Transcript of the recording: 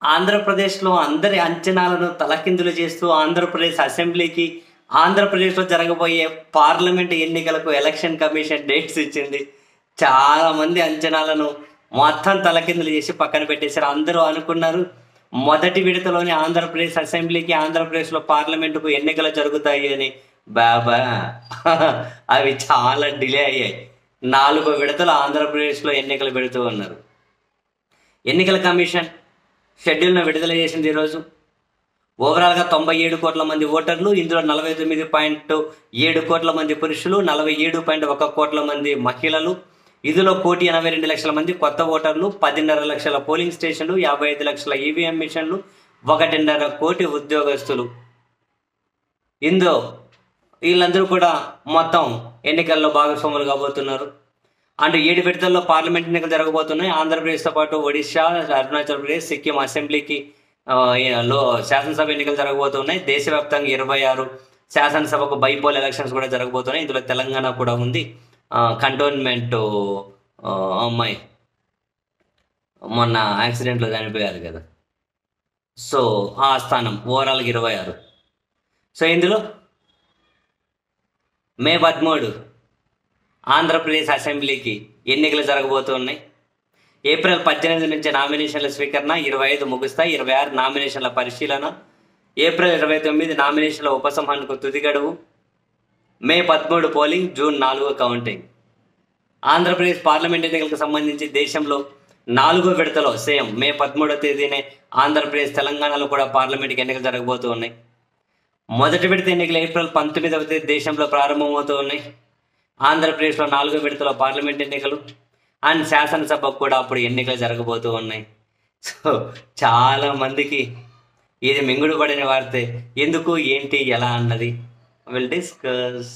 ఆంధ్రప్రదేశ్‌లో అందరి అంచనాలను తలకిందులు చేస్తూ ఆంధ్రప్రదేశ్ అసెంబ్లీకి, ఆంధ్రప్రదేశ్‌లో జరగబోయే పార్లమెంట్ ఎన్నికలకు ఎలక్షన్ కమిషన్ డేట్స్ ఇచ్చింది. చాలామంది అంచనాలను మొత్తం తలకిందులు చేసి పక్కన పెట్టేశారు. అందరూ అనుకున్నారు మొదటి విడతలోనే ఆంధ్రప్రదేశ్ అసెంబ్లీకి, ఆంధ్రప్రదేశ్‌లో పార్లమెంటుకు ఎన్నికలు జరుగుతాయి అని. బాబా అవి చాలా డిలే అయ్యాయి. 4 విడతలు ఆంధ్రప్రదేశ్‌లో ఎన్నికలు పెడుతూ ఉన్నారు. ఎన్నికల కమిషన్ షెడ్యూల్ను విడుదల చేసింది ఈరోజు. ఓవరాల్గా 97 కోట్ల మంది ఓటర్లు, ఇందులో 49.7 కోట్ల మంది పురుషులు, 47.1 కోట్ల మంది మహిళలు, ఇందులో 1,82,00,000 మంది కొత్త ఓటర్లు, 10.5 లక్షల పోలింగ్ స్టేషన్లు, 55 లక్షల ఈవీఎం మిషన్లు, 1.5 కోటి ఉద్యోగస్తులు. ఇందులో వీళ్ళందరూ కూడా మొత్తం ఎన్నికల్లో భాగస్వాములు కాబోతున్నారు. అండ్ 7 విడతల్లో పార్లమెంట్ ఎన్నికలు జరగబోతున్నాయి. ఆంధ్రప్రదేశ్తో పాటు ఒడిశా, అరుణాచల్ ప్రదేశ్, సిక్కిం అసెంబ్లీకి శాసనసభ ఎన్నికలు జరగబోతున్నాయి. దేశవ్యాప్తంగా 26 శాసనసభకు బైపోల్ ఎలక్షన్స్ కూడా జరగబోతున్నాయి. ఇందులో తెలంగాణ కూడా ఉంది. కంటోన్మెంట్ అమ్మాయి మొన్న యాక్సిడెంట్లో చనిపోయారు కదా, సో ఆ స్థానం ఓవరాల్గా 26. సో ఇందులో మే 13 ఆంధ్రప్రదేశ్ అసెంబ్లీకి ఎన్నికలు జరగబోతున్నాయి. ఏప్రిల్ 18 నుంచి నామినేషన్ల స్వీకరణ, 25 ముగుస్తాయి. 26 నామినేషన్ల పరిశీలన, ఏప్రిల్ 29 నామినేషన్ల ఉపసంహరణకు తుది గడువు, మే 13 polling, June 4 counting. Andhra Pradesh parliament ఎన్నికలకు సంబంధించి దేశంలో 4 విడతలో సేమ్ మే 13వ తేదీనే ఆంధ్రప్రదేశ్, తెలంగాణలో కూడా పార్లమెంట్కి ఎన్నికలు జరగబోతూ ఉన్నాయి. మొదటి విడత ఎన్నికలు ఏప్రిల్ 19వ తేదీ దేశంలో ప్రారంభమవుతూ ఉన్నాయి. ఆంధ్రప్రదేశ్లో 4 విడతలో పార్లమెంట్ ఎన్నికలు అండ్ శాసనసభకు కూడా అప్పుడు ఎన్నికలు జరగబోతూ ఉన్నాయి. సో చాలా మందికి ఇది మింగుడు పడిన వార్తే. ఎందుకు, ఏంటి, ఎలా అన్నది విల్ డిస్కస్.